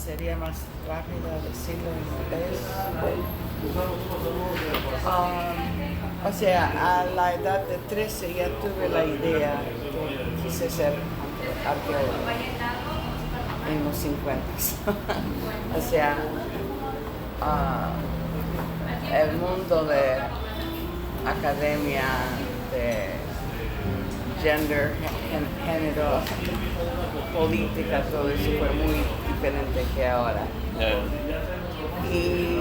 sería más rápido decirlo en inglés. O sea, a la edad de 13 ya tuve la idea que quise ser arqueólogo en los 50. O sea, el mundo de academia, de gender, género, política, todo eso fue muy diferente que ahora. Y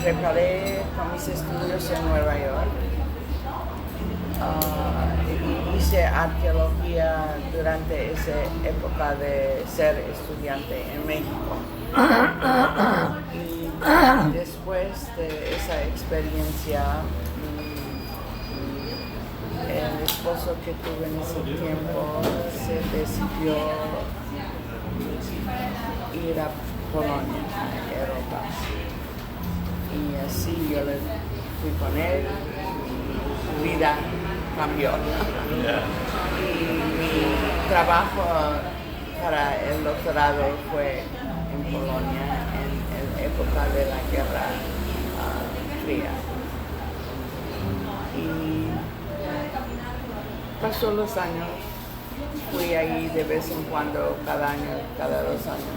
preparé con mis estudios en Nueva York. Y hice arqueología durante esa época de ser estudiante en México. Y después de esa experiencia, el esposo que tuve en ese tiempo se decidió ir a Polonia, a Europa. Y así yo fui con él, mi vida cambió. Y mi trabajo para el doctorado fue en Polonia en época de la Guerra Fría. Y pasó los años, fui ahí de vez en cuando, cada año, cada 2 años.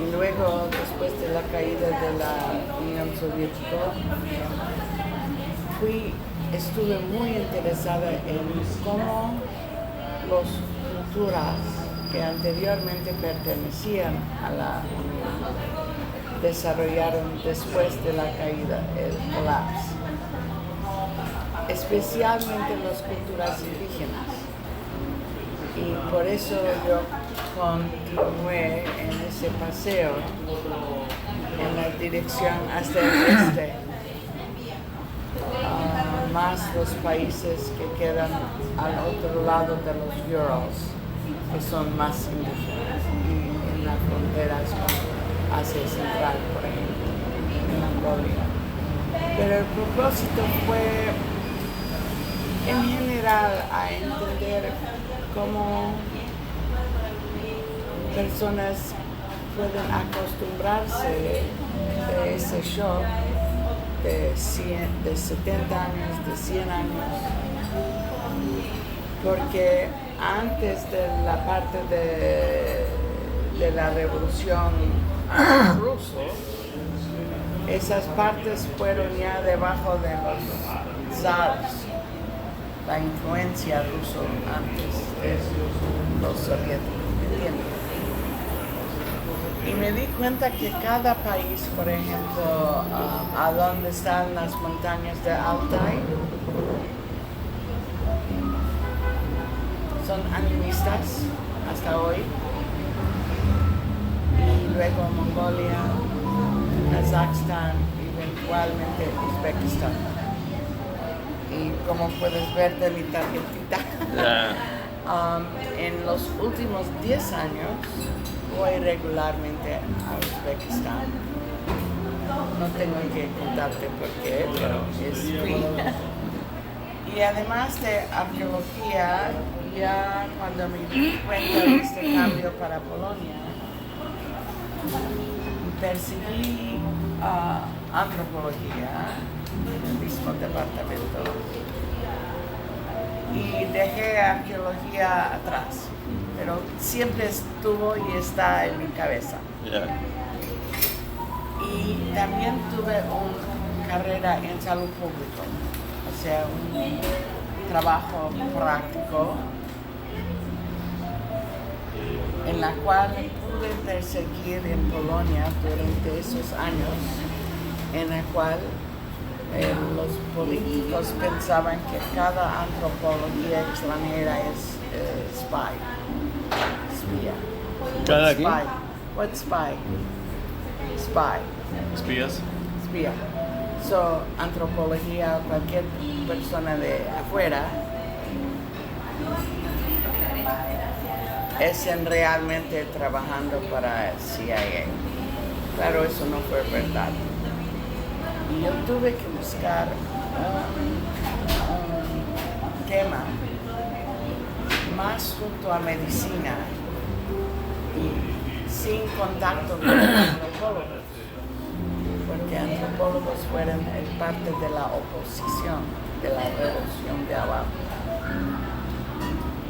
Y luego, después de la caída de la Unión Soviética, estuve muy interesada en cómo las culturas que anteriormente pertenecían a la Unión desarrollaron después de la caída, el colapso, especialmente las culturas indígenas. Y por eso yo continué en ese paseo en la dirección hacia el este, más los países que quedan al otro lado de los Urals, que son más indígenas, y en las fronteras con Asia Central, por ejemplo, en Mongolia. Pero el propósito fue, en general, a entender cómo personas pueden acostumbrarse de ese shock de 70 años, de 100 años, porque antes de la parte de la revolución rusa, esas partes fueron ya debajo de los zares, la influencia rusa antes de los soviéticos, ¿entiendes? Y me di cuenta que cada país, por ejemplo, a donde están las montañas de Altai, son animistas hasta hoy. Y luego Mongolia, Kazajstán y eventualmente Uzbekistán. Y como puedes ver de mi tarjetita, en los últimos 10 años voy regularmente a Uzbekistán. No tengo que contarte por qué, pero es free. Y además de arqueología, ya cuando me di cuenta de este cambio para Polonia, perseguí antropología en el mismo departamento y dejé arqueología atrás, pero siempre estuvo y está en mi cabeza. Y también tuve una carrera en salud pública, o sea, un trabajo práctico en la cual pude perseguir en Polonia durante esos años, en la cual los políticos pensaban que cada antropología extranjera es espía. ¿Cada qué? Spy. What's spy? Spy. ¿Espías? Espía. So, antropología, cualquier persona de afuera es realmente trabajando para el CIA. Claro, eso no fue verdad. Y yo tuve que buscar un tema más junto a medicina y sin contacto con antropólogos, porque antropólogos fueron parte de la oposición de la revolución de abajo.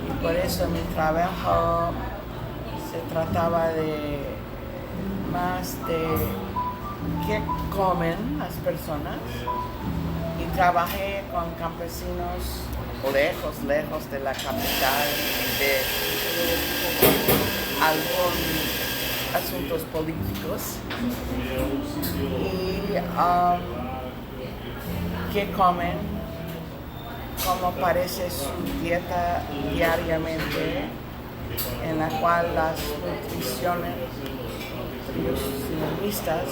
Y por eso mi trabajo se trataba más de qué comen las personas, y trabajé con campesinos lejos de la capital y de algunos asuntos políticos, y qué comen, cómo parece su dieta diariamente, en la cual las nutricionistas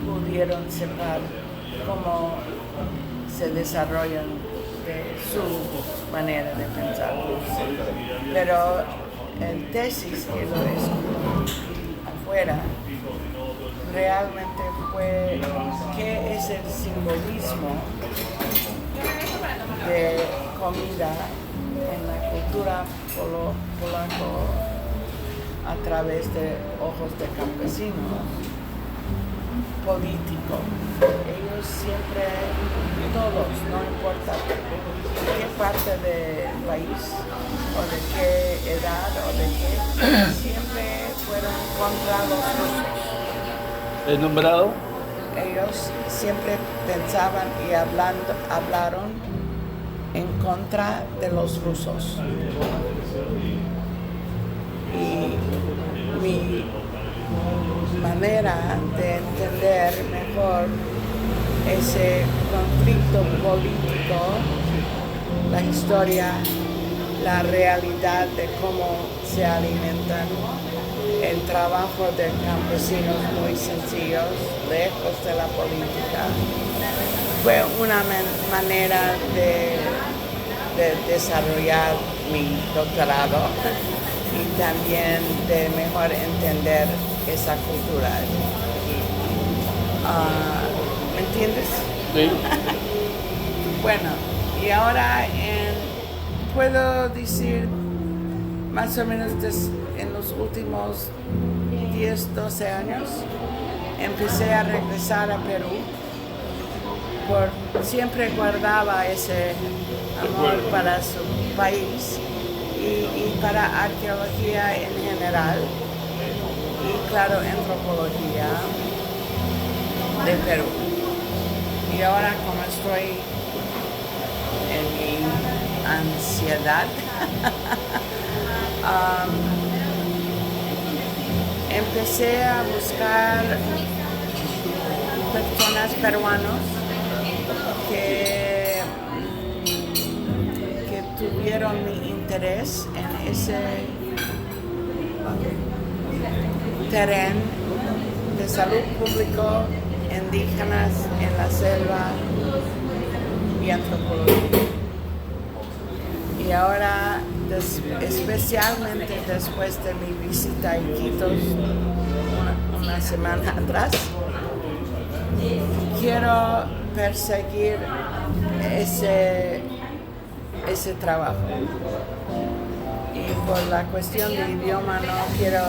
pudieron separar cómo se desarrollan de su manera de pensar. Pero el tesis que lo escribí afuera realmente fue qué es el simbolismo de comida en la cultura polaco a través de ojos de campesinos político. Ellos siempre, todos, no importa qué parte del país o de qué edad o de qué, siempre fueron contra los rusos. ¿Es nombrado? Ellos siempre pensaban y hablaron en contra de los rusos. Y mi manera de entender mejor ese conflicto político, la historia, la realidad de cómo se alimentan, el trabajo de campesinos muy sencillos, lejos de la política, fue una manera de desarrollar mi doctorado y también de mejor entender esa cultura. ¿Me entiendes? Sí. Bueno, y ahora puedo decir más o menos en los últimos 10, 12 años empecé a regresar a Perú. Siempre guardaba ese amor para su país y para arqueología en general y claro, antropología de Perú. Y ahora como estoy en mi ansiedad, empecé a buscar personas peruanos que tuvieron mi interés en ese terreno de salud público, indígenas en la selva y antropología. Y ahora, especialmente después de mi visita a Iquitos una semana atrás, quiero perseguir ese trabajo. Y por la cuestión del idioma no quiero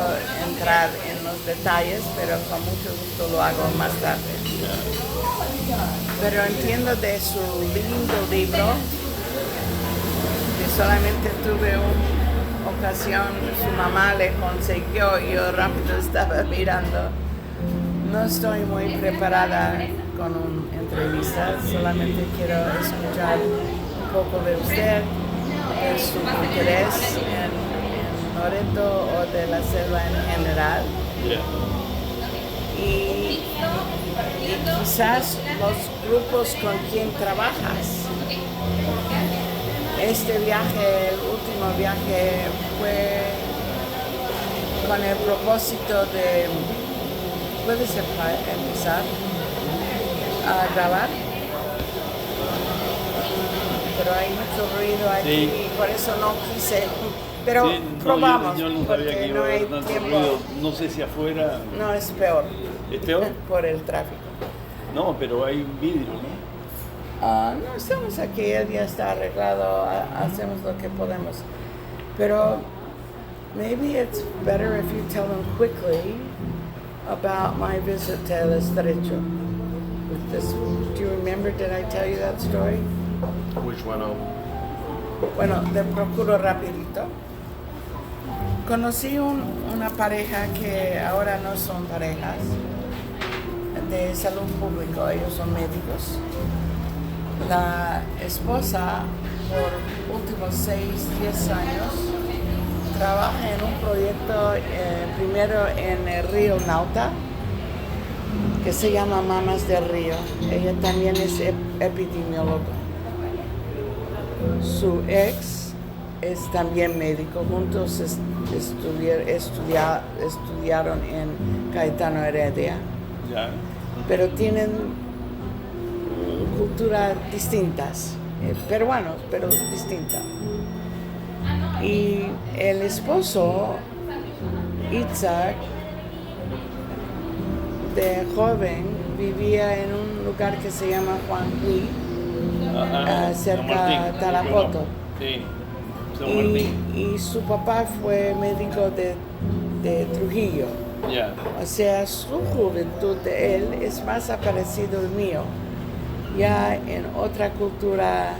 entrar en los detalles, pero con mucho gusto lo hago más tarde. Pero entiendo de su lindo libro, que solamente tuve una ocasión, su mamá le consiguió y yo rápido estaba mirando. No estoy muy preparada con una entrevista, solamente quiero escuchar un poco de usted, de su interés en Loreto o de la selva en general. Y quizás los grupos con quien trabajas. Este viaje, el último viaje, fue con el propósito de... ¿Puedes empezar a grabar? Pero hay mucho ruido aquí y por eso no quise. Pero sí, probamos, yo no sabía que porque no hay tiempo. ruido. No sé si afuera... No, es peor. ¿Es peor? Por el tráfico. No, pero hay un vidrio, ¿no? No, estamos aquí, el día está arreglado, hacemos lo que podemos. Pero maybe it's better if you tell them quickly about my visit to El Estrecho. With this, do you remember? Did I tell you that story? Which one? Bueno, te procuro rapidito. Conocí una pareja que ahora no son parejas de salud público, ellos son médicos. La esposa por últimos 6-10 años trabaja en un proyecto primero en el río Nauta que se llama Mamas del Río. Ella también es epidemióloga. Su ex es también médico. Juntos estudiaron en Cayetano Heredia. Ya. Pero tienen culturas distintas, peruanos, pero distintas. Y el esposo, Itzhak, de joven, vivía en un lugar que se llama Juan Gui, cerca de Tarapoto. Sí, San Martín. Y su papá fue médico de Trujillo. Ya. O sea, su juventud de él es más parecido al mío, ya en otra cultura,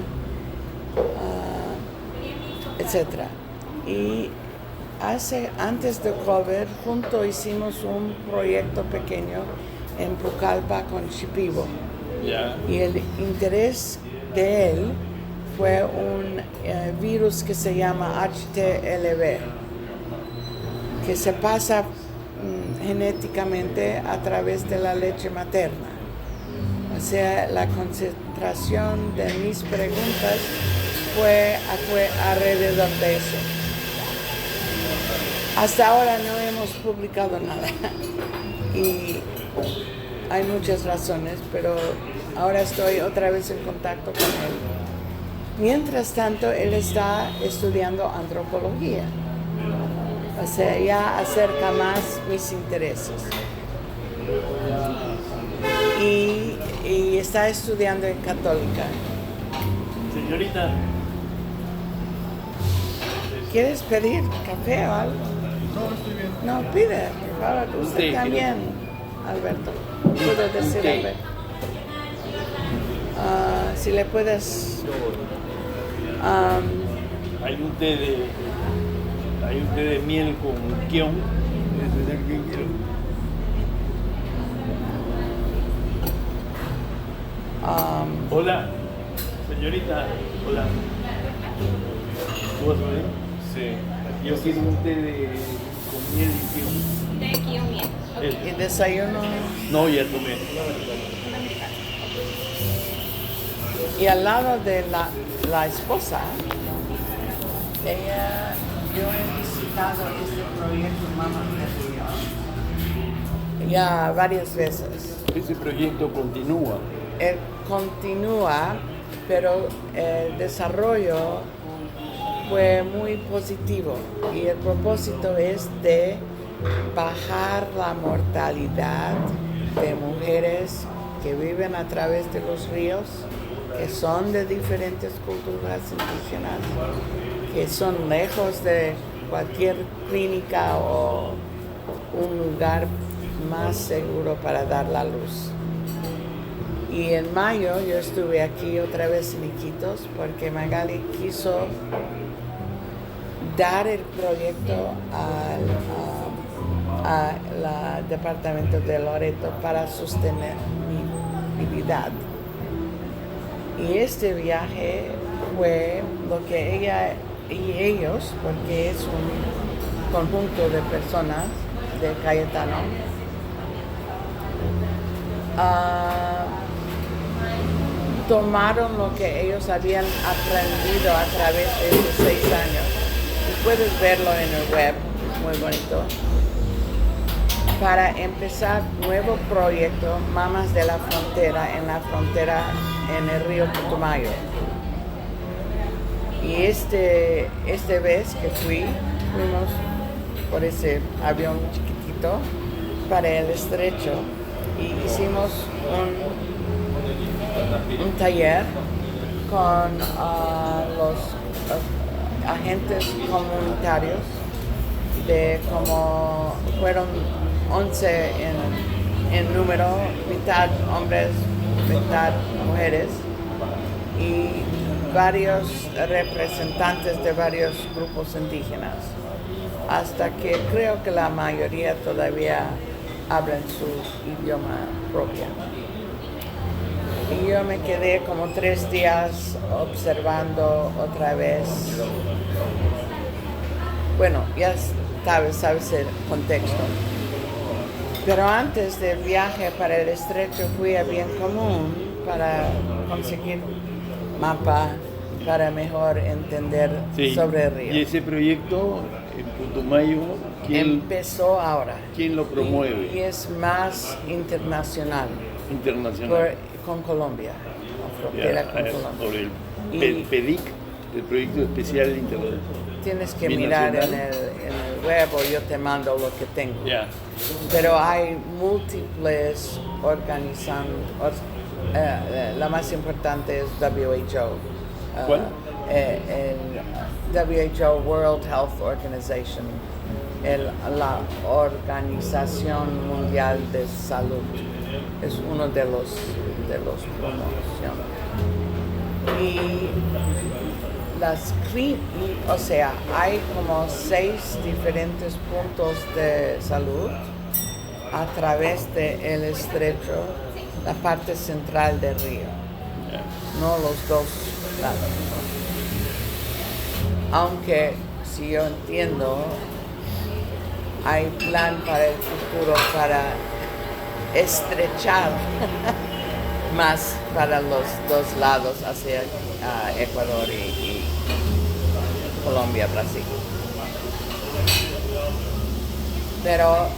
etc. Y antes de COVID, juntos hicimos un proyecto pequeño en Pucallpa con Shipibo. Ya. Y el interés de él fue un virus que se llama HTLV, que se pasa genéticamente a través de la leche materna. O sea, la concentración de mis preguntas fue alrededor de eso. Hasta ahora no hemos publicado nada y hay muchas razones, pero ahora estoy otra vez en contacto con él. Mientras tanto, él está estudiando antropología. O sea, ya acerca más mis intereses. Y está estudiando en Católica. Señorita. ¿Quieres pedir café o algo? No, estoy bien. No, pide, por favor. Usted té, también, Alberto. Puedo decir té. Alberto. Si le puedes... Hay un té de miel con kion. Ese es el que quiero. Hola, señorita. Hola. ¿Tú vas a venir? Sí. Yo quiero un té con miel y kion. De aquí o miel. Ok. y desayuno. No, ya tomé. Y al lado de la esposa, yo he visitado este proyecto Mamas del Río ya varias veces. Ese proyecto continúa. Continúa, pero el desarrollo fue muy positivo y el propósito es de bajar la mortalidad de mujeres que viven a través de los ríos, que son de diferentes culturas indígenas, que son lejos de cualquier clínica o un lugar más seguro para dar la luz. Y en mayo yo estuve aquí otra vez en Iquitos porque Magali quiso dar el proyecto al departamento de Loreto para sostenibilidad. Y este viaje fue lo que ella y ellos, porque es un conjunto de personas de Cayetano, tomaron lo que ellos habían aprendido a través de esos 6 años. Y puedes verlo en el web, muy bonito. Para empezar nuevo proyecto, Mamas de la Frontera, en la frontera en el río Putumayo. Y este vez que fuimos por ese avión chiquitito para el estrecho y hicimos un taller con los agentes comunitarios, de como fueron 11 en número, mitad hombres, mitad mujeres, y varios representantes de varios grupos indígenas, hasta que creo que la mayoría todavía hablan su idioma propio. Y yo me quedé como 3 días observando otra vez. Bueno, ya sabes el contexto. Pero antes del viaje para el estrecho fui a Bien Común para conseguir mapa para mejor entender sobre el río. Y ese proyecto en Putumayo, empezó ahora. ¿Quién lo promueve? Y es más internacional. Con Colombia, la frontera con Colombia. Sobre el PEDIC, el Proyecto Especial Internacional. Tienes que mirar en el web o yo te mando lo que tengo. Yeah. Pero hay múltiples organizaciones. La más importante es WHO. ¿Cuál? El WHO, World Health Organization, la Organización Mundial de Salud. Es uno de los promociones. Y o sea, hay como 6 diferentes puntos de salud a través del estrecho, la parte central del río, no los 2 lados. Aunque, si yo entiendo, hay plan para el futuro para estrechar más para los 2 lados hacia Ecuador y Colombia, Brasil. Pero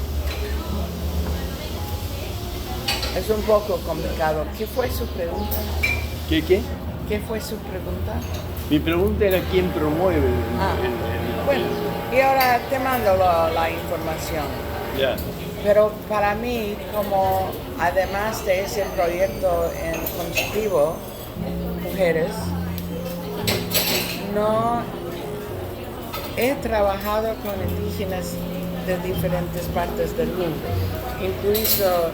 es un poco complicado. ¿Qué fue su pregunta? ¿Qué? ¿Qué fue su pregunta? Mi pregunta era quién promueve Bueno, y ahora te mando la información. Ya. Pero para mí, como además de ese proyecto en Consultivo, Mujeres, no he trabajado con indígenas de diferentes partes del mundo, incluido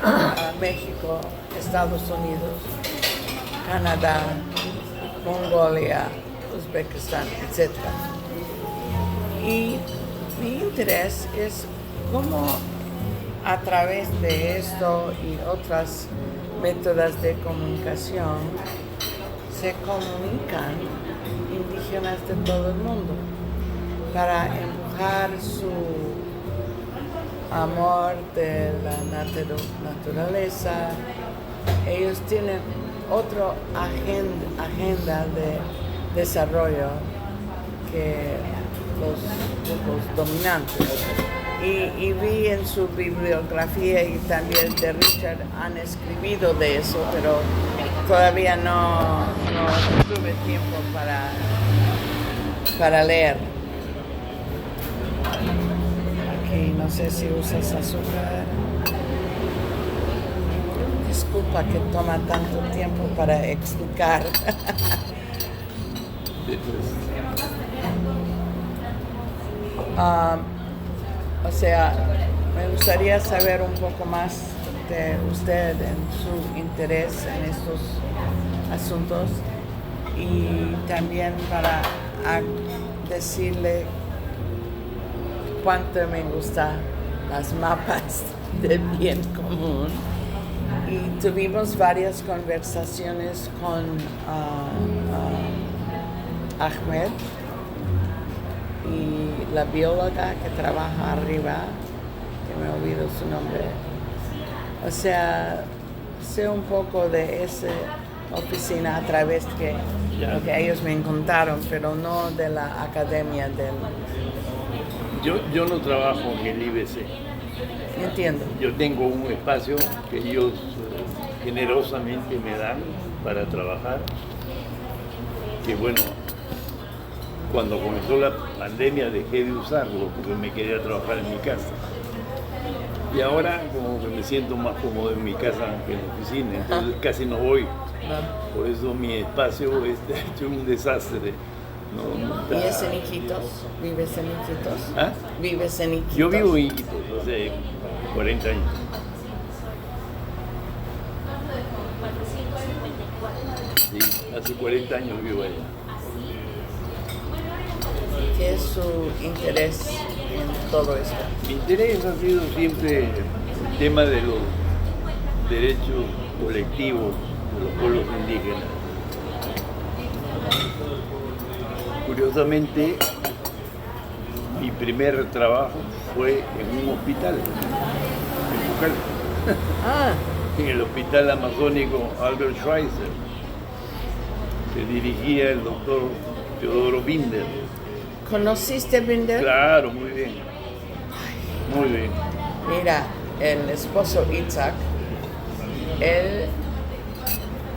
México, Estados Unidos, Canadá, Mongolia, Uzbekistán, etc. Y mi interés es cómo a través de esto y otras métodos de comunicación se comunican indígenas de todo el mundo para empujar su amor de la naturaleza. Ellos tienen otra agenda de desarrollo que los grupos dominantes. Y vi en su bibliografía y también de Richard han escrito de eso, pero todavía no tuve tiempo para leer. Aquí no sé si usas azúcar. Disculpa que toma tanto tiempo para explicar. O sea, me gustaría saber un poco más de usted en su interés en estos asuntos y también para decirle cuánto me gustan las mapas del bien común. Y tuvimos varias conversaciones con Ahmed y la bióloga que trabaja arriba, que me olvido su nombre. O sea, sé un poco de esa oficina a través de lo que ellos me contaron, pero no de la academia del... Yo no trabajo en el IBC. Entiendo. Yo tengo un espacio que ellos generosamente me dan para trabajar, que bueno, cuando comenzó la pandemia dejé de usarlo porque me quería trabajar en mi casa. Y ahora como que me siento más cómodo en mi casa que en la oficina, entonces casi no voy. Por eso mi espacio está hecho un desastre. No ¿Y es está- en Iquitos? ¿Vives en Iquitos? ¿Ah? ¿Vives en Iquitos? Yo vivo en Iquitos hace 40 años. Sí, hace 40 años vivo allá. ¿Qué es su interés en todo esto? Mi interés ha sido siempre el tema de los derechos colectivos de los pueblos indígenas. Curiosamente, mi primer trabajo fue en un hospital, en Pucallpa, Ah, en el Hospital Amazónico Albert Schweitzer, que dirigía el doctor Teodoro Binder. ¿conociste Binder? Claro, muy bien, muy bien. Mira, el esposo Itzhak, él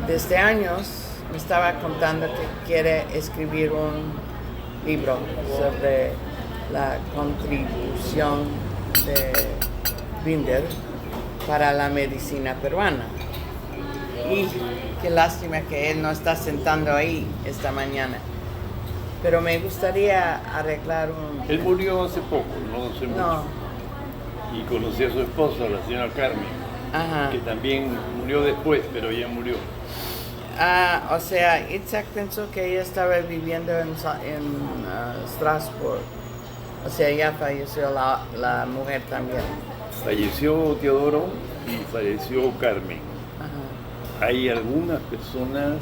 desde años me estaba contando que quiere escribir un libro sobre la contribución de Binder para la medicina peruana. Y qué lástima que él no está sentando ahí esta mañana. Pero me gustaría arreglar un... Él murió hace poco, no hace mucho. No, Y conocí a su esposa, la señora Carmen, ajá. que también murió después, pero ya murió. Ah, o sea, Itzhak pensó que ella estaba viviendo en Strasbourg. O sea, ya falleció la mujer también. Falleció Teodoro y falleció Carmen. Ajá. Hay algunas personas,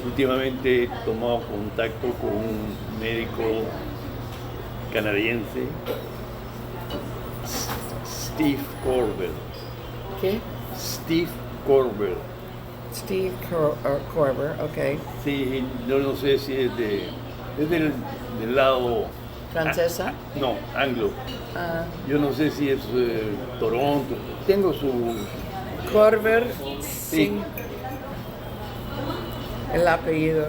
últimamente he tomado contacto con un médico canadiense, Steve Corbell. ¿Qué? Steve Corbell. Steve Corber, ok. Sí, yo no sé si es del lado... ¿Francesa? No, anglo. Ah, Yo no sé si es Toronto. Tengo su... Corber, Sí. sí. El apellido.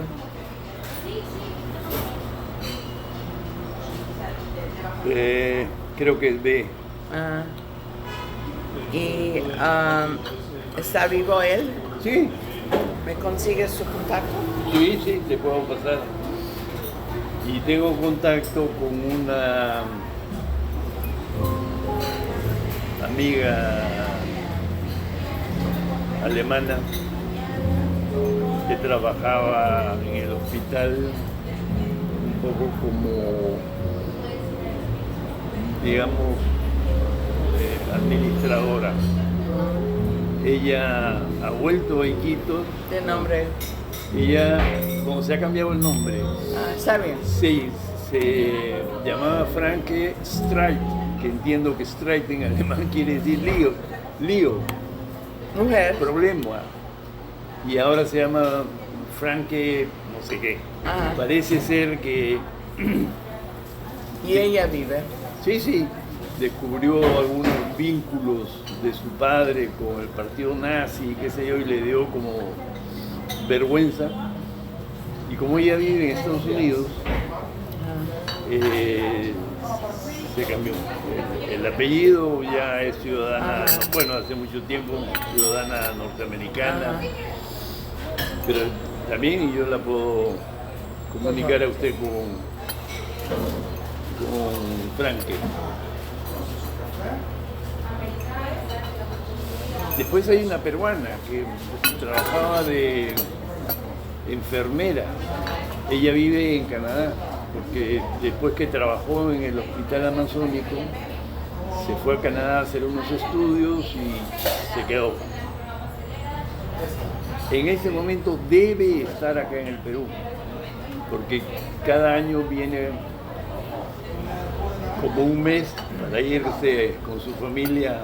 creo que es B. Ah. Y ¿está vivo él? Sí, ¿Me consigues su contacto? sí, sí, te puedo pasar. Y tengo contacto con una amiga alemana que trabajaba en el hospital un poco como, digamos, administradora. Ella ha vuelto a Iquitos. ¿De nombre? Ella, como se ha cambiado el nombre, Ah, está bien. sí, se llamaba Franke Streit, que entiendo que Streit en alemán quiere decir lío, Mujer. problema. Y ahora se llama Franke no sé qué. Ajá. Parece ser que, Y ella vive. sí, descubrió algunos vínculos de su padre con el partido nazi, qué sé yo, y le dio como vergüenza. Y como ella vive en Estados Unidos, se cambió. El apellido ya es ciudadana, bueno, hace mucho tiempo ciudadana norteamericana, pero también yo la puedo comunicar a usted con Franke. Después hay una peruana que trabajaba de enfermera. Ella vive en Canadá, porque después que trabajó en el Hospital Amazónico, se fue a Canadá a hacer unos estudios y se quedó. En ese momento debe estar acá en el Perú, porque cada año viene como un mes para irse con su familia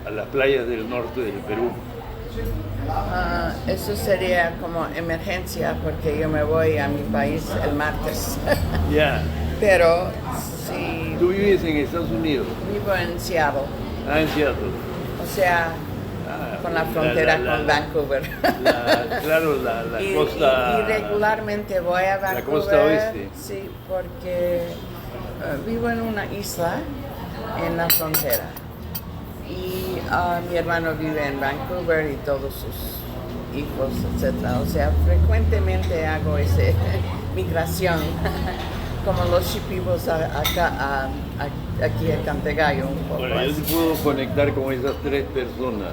a las playas del norte del Perú. Eso sería como emergencia porque yo me voy a mi país el martes. Ya, Pero si tú vives en Estados Unidos, vivo en Seattle, en Seattle. o sea, con la frontera con Vancouver. Claro, la Y costa... y regularmente voy a Vancouver. costa oeste. Sí, porque vivo en una isla en la frontera. Y mi hermano vive en Vancouver y todos sus hijos, etc. O sea, frecuentemente hago ese migración, como los Shipibos acá, aquí en Cantegallo un poco. Bueno, yo sí puedo conectar con esas tres personas.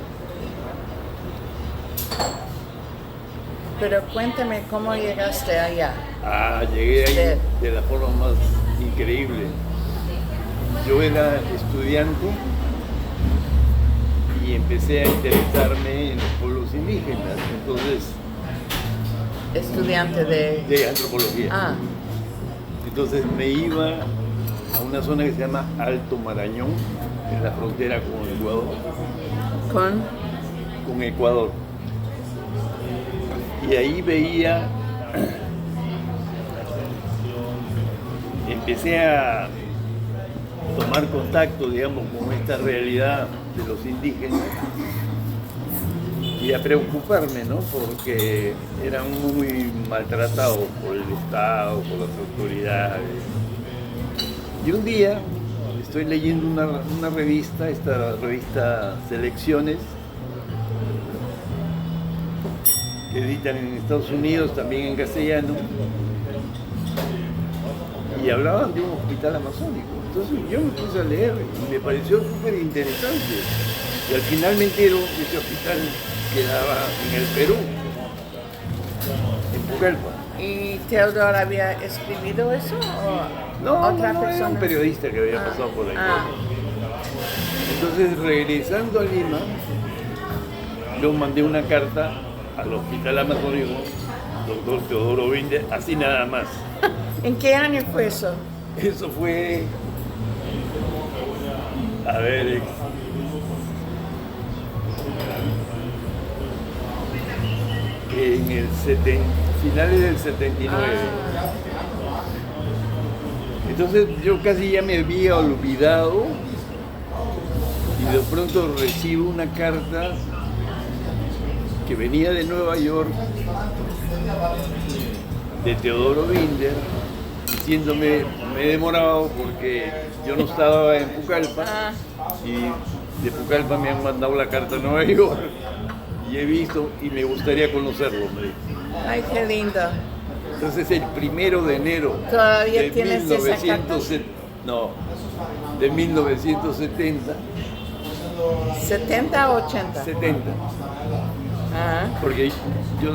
Pero cuéntame cómo llegaste allá. Llegué ahí de la forma más increíble. Yo era estudiante y empecé a interesarme en los pueblos indígenas, entonces... Estudiante de antropología. Ah. Entonces me iba a una zona que se llama Alto Marañón, en la frontera con Ecuador. Con Ecuador. Y ahí veía, empecé a tomar contacto, digamos, con esta realidad de los indígenas y a preocuparme, ¿no? Porque eran muy maltratados por el Estado, por las autoridades. Y un día estoy leyendo una revista, esta revista Selecciones, que editan en Estados Unidos, también en castellano, y hablaban de un hospital amazónico. Entonces yo me puse a leer y me pareció súper interesante. Y al final me entero que ese hospital quedaba en el Perú, en Pucallpa. ¿Y Teodoro había escrito eso o No, otra persona? era un periodista que había pasado por ahí. Entonces, regresando a Lima, yo mandé una carta al Hospital Amazónico, doctor Teodoro Binder, así nada más. ¿En qué año fue eso? Eso fue, a ver, en el finales del 79. Entonces yo casi ya me había olvidado y de pronto recibo una carta que venía de Nueva York de Teodoro Binder diciéndome, me he demorado porque yo no estaba en Pucallpa y de Pucallpa me han mandado la carta a Nueva York y he visto y me gustaría conocerlo, me dijo. Ay, qué lindo. Entonces el 1 de enero ¿Todavía de tienes esa carta? De 1970. ¿70 o 80? 70. Porque yo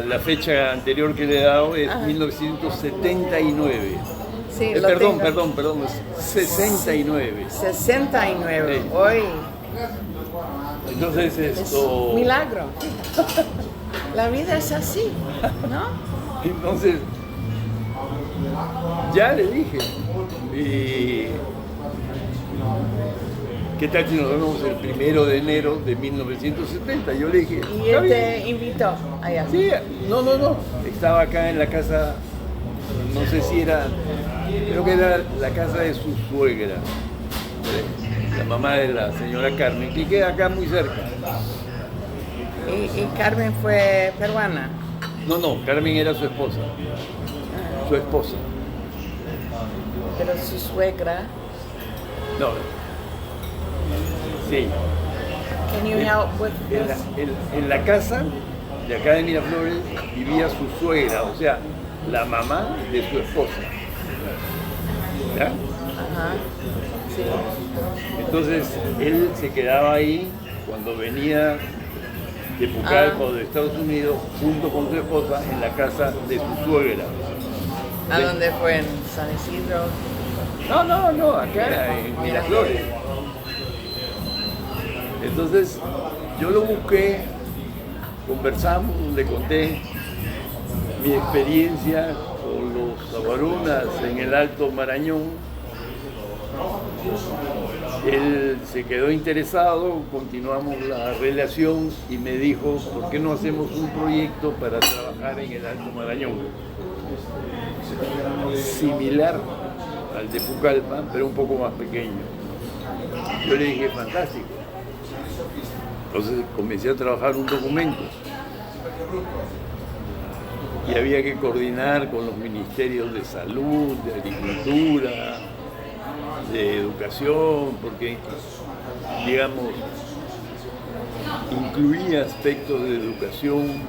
la fecha anterior que le he dado es 1979. Sí, perdón, es 69. 69, sí. Hoy. Entonces Es un milagro. La vida es así, ¿no? Entonces, ya le dije, ¿qué tal si nos vemos el 1 de enero de 1970? Yo le dije, ¿y él te invitó allá? Sí, no, estaba acá en la casa, no sé si era, creo que era la casa de su suegra, la mamá de la señora Carmen, que queda acá muy cerca. ¿Y Carmen fue peruana? No, Carmen era su esposa. Su esposa. Pero su suegra. No. Sí. Can you help with this? En la casa de acá de Miraflores vivía su suegra, o sea, la mamá de su esposa. ¿Ya? Ajá. Sí. Entonces él se quedaba ahí cuando venía de Pucallpa o de Estados Unidos junto con su esposa en la casa de su suegra. ¿A dónde fue? ¿En San Isidro? No, acá en Miraflores. Entonces yo lo busqué, conversamos, le conté mi experiencia con los aguarunas en el Alto Marañón. Él se quedó interesado, continuamos la relación y me dijo, ¿por qué no hacemos un proyecto para trabajar en el Alto Marañón? Similar al de Pucallpa, pero un poco más pequeño. Yo le dije, fantástico. Entonces comencé a trabajar un documento y había que coordinar con los ministerios de salud, de agricultura, de educación, porque, digamos, incluía aspectos de educación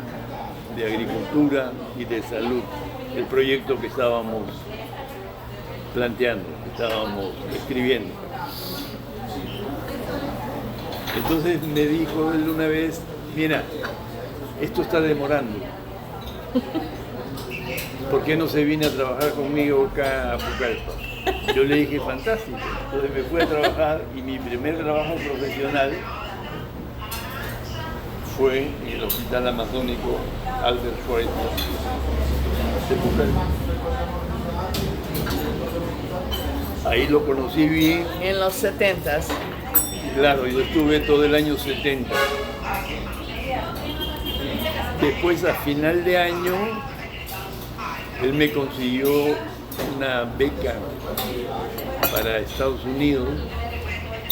de agricultura y de salud, el proyecto que estábamos planteando, que estábamos escribiendo. Entonces me dijo él una vez, mira, esto está demorando. ¿Por qué no se viene a trabajar conmigo acá a Pucallpa? Yo le dije, fantástico. Entonces me fui a trabajar y mi primer trabajo profesional fue en el Hospital Amazónico Albert Freud de Pucallpa. Ahí lo conocí bien. En los 70s. Claro, yo estuve todo el año 70. Después, a final de año, él me consiguió una beca para Estados Unidos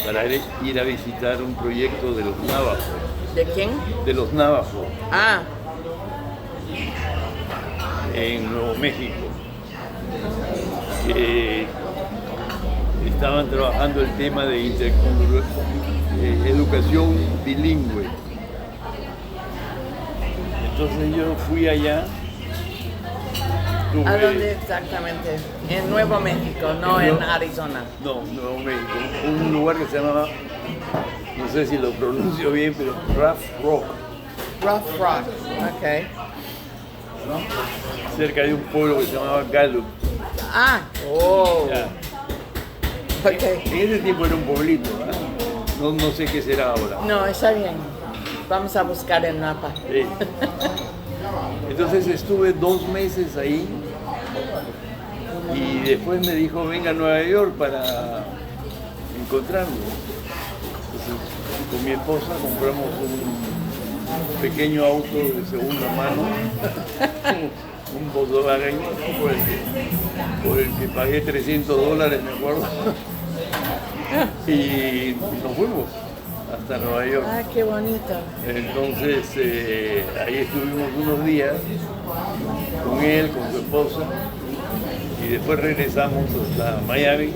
para ir a visitar un proyecto de los Navajos. ¿De quién? De los Navajos, Ah, en Nuevo México. Que estaban trabajando el tema de educación bilingüe. Entonces yo fui allá. ¿a dónde exactamente? En Nuevo México, no en Arizona. No, Nuevo México. Un lugar que se llamaba, no sé si lo pronuncio bien, pero Rough Rock. Rough Rock, ok. Cerca de un pueblo que se llamaba Gallup. Ah, oh, Ya. ok. En ese tiempo era un pueblito, ¿verdad? No sé qué será ahora. No, está bien. Vamos a buscar el mapa. Sí. Entonces estuve 2 meses ahí y después me dijo, venga a Nueva York para encontrarnos. Entonces con mi esposa compramos un pequeño auto de segunda mano, un Volkswagen por el que pagué $300, me acuerdo, y nos fuimos hasta Nueva York. Ah, qué bonito. Entonces ahí estuvimos unos días con él, con su esposa, y después regresamos hasta Miami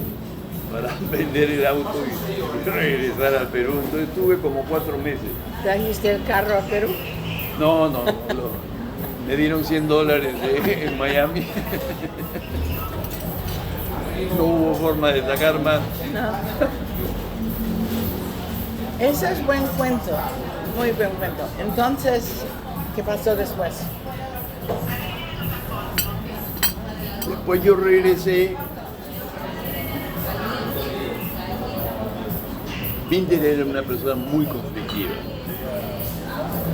para vender el auto y regresar al Perú. Entonces estuve como 4 meses. ¿Trajiste el carro a Perú? No, me dieron $100 en Miami. No hubo forma de sacar más. No. Ese es buen cuento, muy buen cuento. Entonces, ¿qué pasó después? Después yo regresé. Binder era una persona muy conflictiva.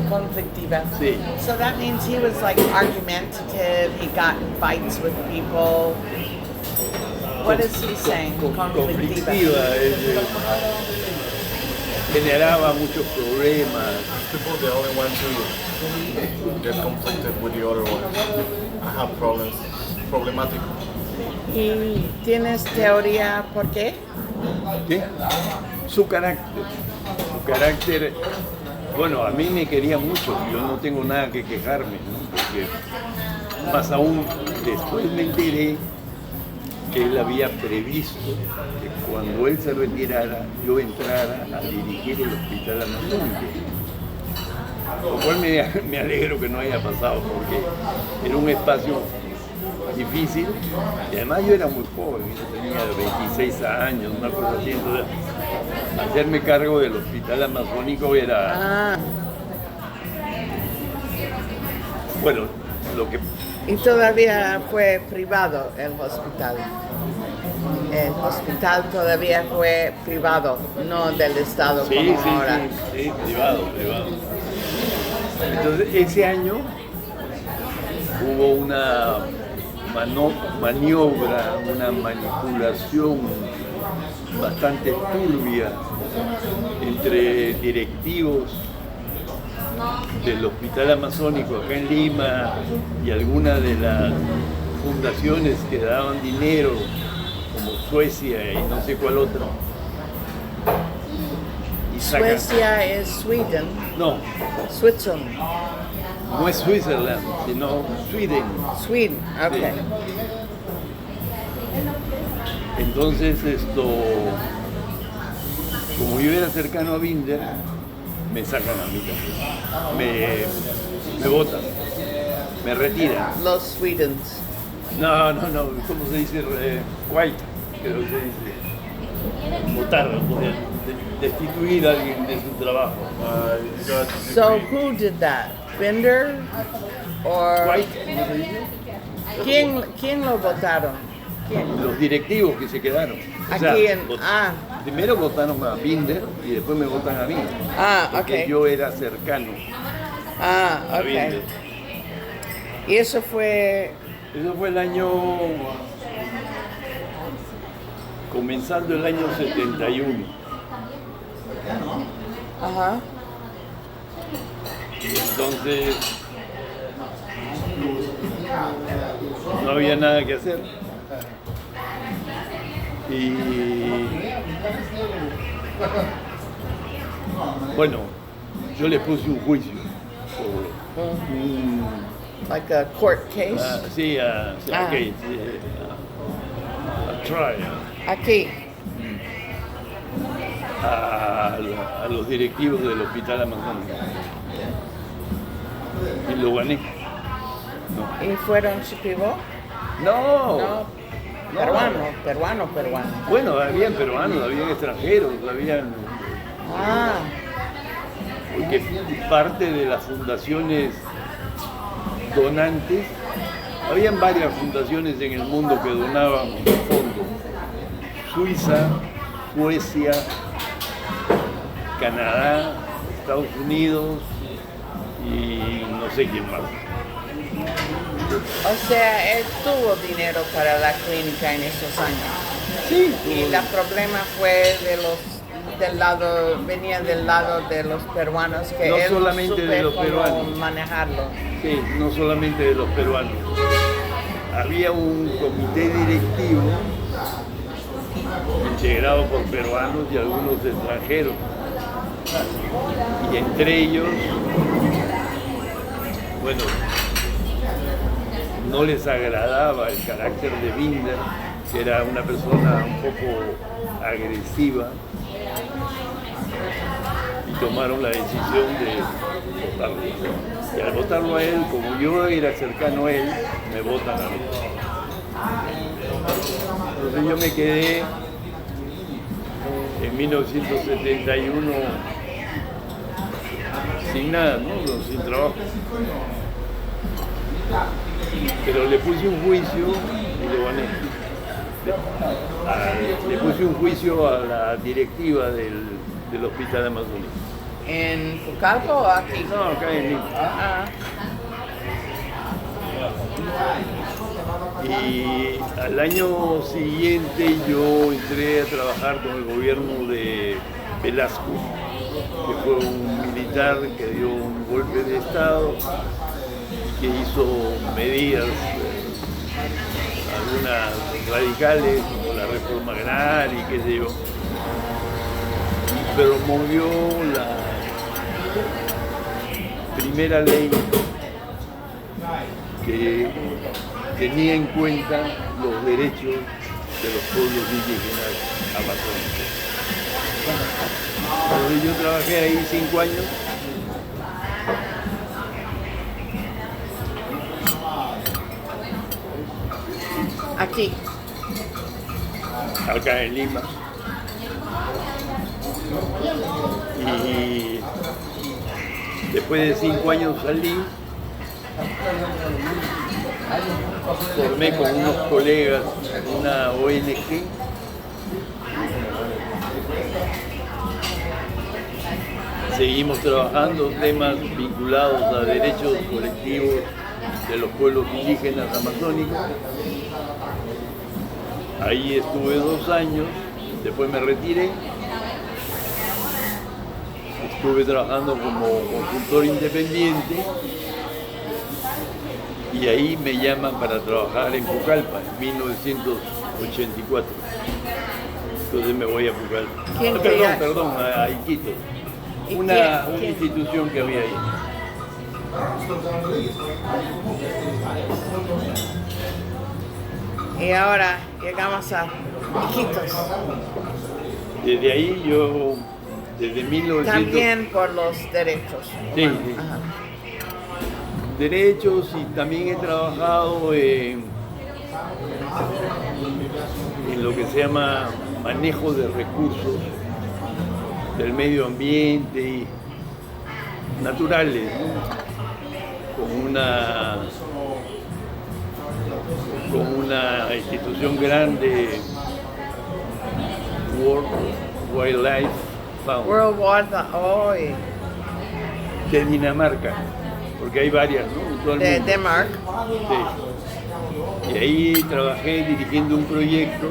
Conflictiva. Sí. So that means he was like argumentative, he got in fights with people. What is he saying? Conflictiva. Generaba muchos problemas. People, they only want to get conflicted with the other one. I have problems. Problematic. ¿Y tienes teoría por qué? ¿Qué? Su carácter. Su carácter, bueno, a mí me quería mucho, yo no tengo nada que quejarme, ¿no? Porque más aún después me enteré que él había previsto que cuando él se retirara, yo entrara a dirigir el Hospital Amazónico. Lo cual me alegro que no haya pasado, porque era un espacio difícil y además yo era muy joven, yo tenía 26 años, una cosa así. Entonces, hacerme cargo del Hospital Amazónico era, Ah, bueno, lo que y todavía fue privado el hospital. El hospital todavía fue privado, no del Estado sí, como ahora. sí, privado. Entonces ese año hubo una maniobra, una manipulación bastante turbia entre directivos del Hospital Amazónico acá en Lima y algunas de las fundaciones que daban dinero, como Suecia y no sé cuál otro. Y Suecia es Sweden, No, Switzerland, no es Switzerland, sino Sweden. Sweden, ok. Sí. Entonces como yo era cercano a Binder, me sacan a mí también. Me botan. me retiran. los Swedens. No, ¿cómo se dice? White, creo que se dice. Votar, destituir a alguien de su trabajo. You got So who did that? Bender or White, ¿cómo se dice? quién lo votaron? ¿Quién? Los directivos que se quedaron. O sea, Aquí en primero votaron a Binder y después me votan a mí. Porque okay. yo era cercano a Okay. Binder. Y eso fue Eso fue el año, comenzando el año 71. ajá. Entonces, no había nada que hacer. Y bueno, yo le puse un juicio por Like a court case. sí, a trial Aquí. a los directivos del Hospital Amazónico. Y lo gané. ¿Y fueron Shipibo? No. No. Peruano. Bueno, habían peruanos, habían extranjeros, habían... Porque parte de las fundaciones donantes, habían varias fundaciones en el mundo que donaban fondos. Suiza, Suecia, Canadá, Estados Unidos y no sé quién más. O sea, él tuvo dinero para la clínica en esos años. Sí, Y el problema fue venía del lado de los peruanos, que no él solamente no supe de los cómo peruanos. manejarlo. sí, no solamente de los peruanos. Había un comité directivo integrado por peruanos y algunos extranjeros. Y entre ellos, bueno, no les agradaba el carácter de Binder, que era una persona un poco agresiva, y tomaron la decisión de votarlo. Y al votarlo a él, como yo era cercano a él, me votan a mí. Entonces yo me quedé en 1971 sin nada, ¿no? Sin trabajo. Pero le puse un juicio y lo gané. Le puse un juicio a la directiva del Hospital Amazónico. ¿En Pucallpa o aquí? No, acá en Lima. Y al año siguiente yo entré a trabajar con el gobierno de Velasco, que fue un militar que dio un golpe de Estado, que hizo medidas, algunas radicales, como la reforma agraria y qué sé yo, pero promovió la primera ley que tenía en cuenta los derechos de los pueblos indígenas amazónicos. Entonces yo trabajé ahí 5 años. Aquí. Acá en Lima. Y después de 5 años salí, formé con unos colegas una ONG seguimos trabajando temas vinculados a derechos colectivos de los pueblos indígenas amazónicos. Ahí estuve 2 años, después me retiré. Estuve trabajando como consultor independiente y ahí me llaman para trabajar en Pucallpa en 1984. Entonces me voy a Pucallpa. ¿Quién te llama? Perdón, a Iquitos. ¿Y Una quién? institución que había ahí. Y ahora llegamos a Iquitos. Desde ahí yo, desde 1900... También por los derechos. Sí, humanos. sí. Ajá. derechos y también he trabajado en lo que se llama manejo de recursos del medio ambiente y naturales, ¿no? Con una institución grande, World Wildlife Fund, World Wildlife, hoy, de Dinamarca, porque hay varias, ¿no? En todo el de mundo. Denmark. Sí. Y ahí trabajé dirigiendo un proyecto,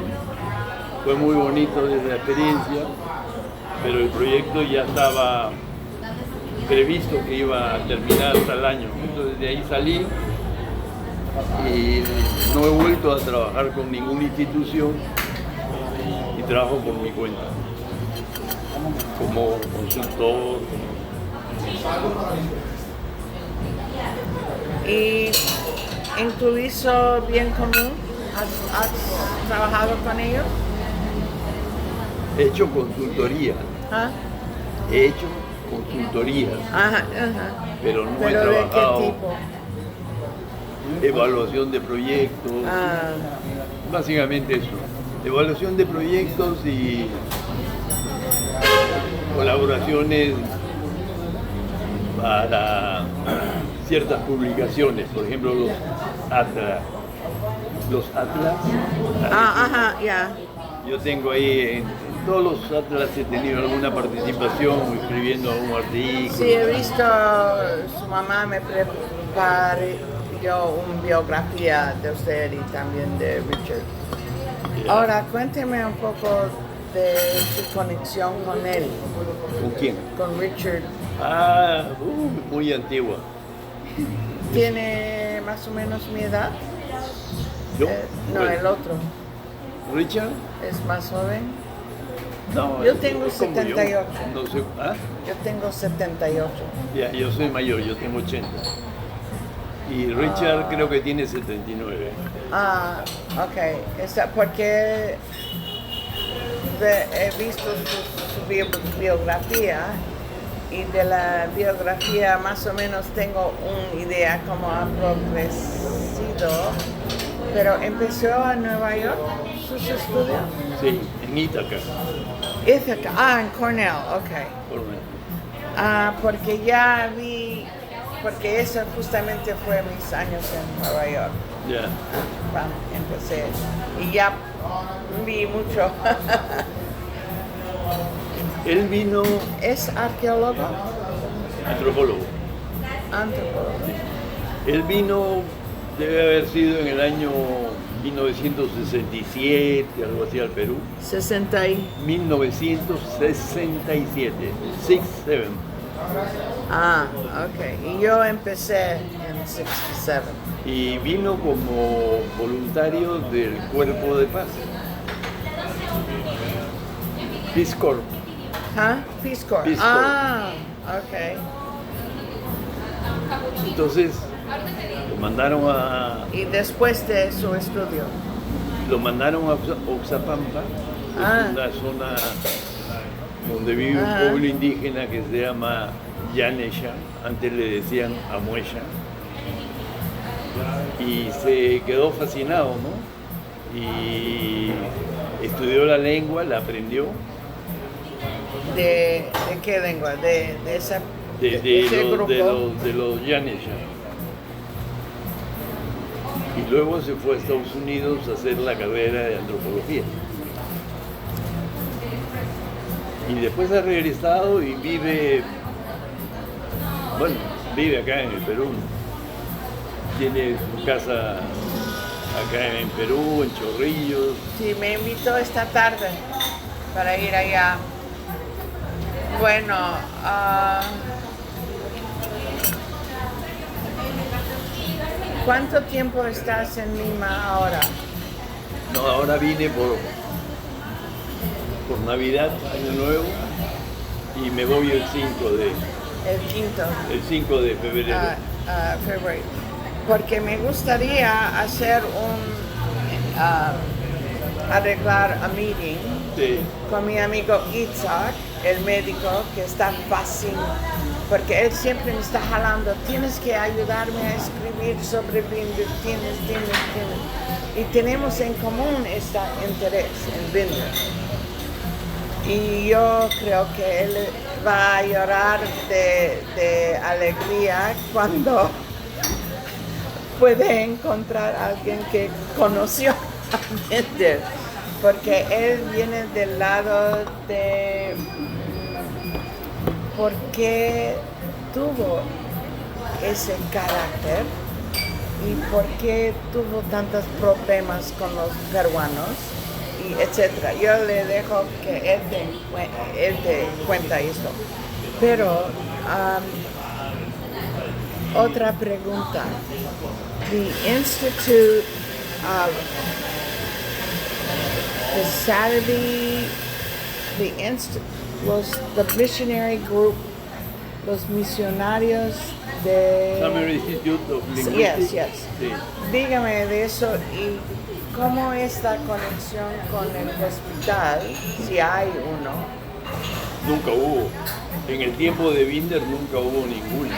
fue muy bonito desde la experiencia, pero el proyecto ya estaba previsto que iba a terminar hasta el año. Entonces de ahí salí y no he vuelto a trabajar con ninguna institución y trabajo por mi cuenta, como consultor. Y en tu viso bien común, ¿has trabajado con ellos? He hecho consultoría, ¿Ah? he hecho consultorías, Ajá, ajá. pero no he ¿Pero de trabajado qué tipo? evaluación de proyectos, Ah, básicamente eso, evaluación de proyectos y colaboraciones para ciertas publicaciones, por ejemplo los Atlas. ajá, ya. Yo tengo ahí, en todos los Atlas he tenido alguna participación, escribiendo algún artículo. Sí, he visto, su mamá me preparó una biografía de usted y también de Richard. Ya. Ahora, cuénteme un poco de su conexión con él, ¿Con quién? con Richard. Muy antigua. ¿Tiene más o menos mi edad? ¿Yo? No, Bueno, el otro. ¿Richard? ¿Es más joven? No, Yo tengo es como 78. No sé, Yo tengo 78. Ya, yo soy mayor, yo tengo 80. Y Richard creo que tiene 79. Ah, ok. Porque he visto su biografía y de la biografía más o menos tengo una idea cómo ha progresado, pero empezó en Nueva York sus estudios. Sí, en Ítaca. Ithaca, en Cornell, ok. Por lo menos. Porque ya vi, porque eso justamente fue mis años en Nueva York. Ya. Cuando empecé y ya vi mucho. Él vino ¿Es arqueólogo? antropólogo. Antropólogo. Él vino, debe haber sido en el año 1967, algo así, al Perú. 60 y... 1967, 67. Ok. Y yo empecé en 67. Y vino como voluntario del Cuerpo de Paz. Peace Corps. Peace Corps. Peace Corps. Ok. Entonces lo mandaron a Su estudio. Oxapampa, Ah. es una zona donde vive un Ajá. pueblo indígena que se llama Yanesha, antes le decían Amuesha, y se quedó fascinado, ¿no? Y estudió la lengua, la aprendió, ¿De qué lengua? De ese grupo. de los Yanesha. Y luego se fue a Estados Unidos a hacer la carrera de antropología. Y después ha regresado y vive acá en el Perú. Tiene su casa acá en Perú, en Chorrillos. Sí, me invitó esta tarde para ir allá. Bueno, ¿cuánto tiempo estás en Lima ahora? No, ahora vine por Navidad, Año Nuevo, y me voy el 5 de febrero. Febrero. Porque me gustaría hacer arreglar a meeting Sí. con mi amigo Itzhak, el médico que está porque él siempre me está jalando, tienes que ayudarme a escribir sobre Binder, tienes. Y tenemos en común este interés en Binder. Y yo creo que él va a llorar de alegría cuando puede encontrar a alguien que conoció a Binder, porque él viene del lado de por qué tuvo ese carácter y por qué tuvo tantos problemas con los peruanos, y etcétera. Yo le dejo que él te cuenta esto. Pero otra pregunta. The Institute of the Saturday, the missionary group, los misionarios de... Summer Institute of Linguistics. Yes. Sí. Dígame de eso y cómo es la conexión con el hospital, si hay uno. Nunca hubo. En el tiempo de Binder nunca hubo ninguno.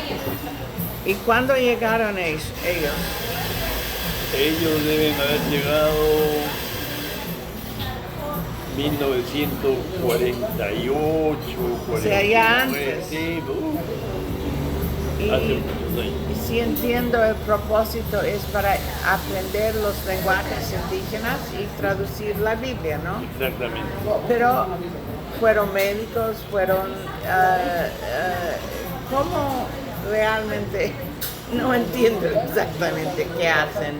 ¿Y cuándo llegaron ellos? Ellos deben haber llegado 1948, 49. O sea, ya antes. Sí, Y, hace muchos años. y si entiendo, el propósito es para aprender los lenguajes indígenas y traducir la Biblia, ¿no? Exactamente. Pero fueron médicos, ¿cómo realmente? No entiendo exactamente qué hacen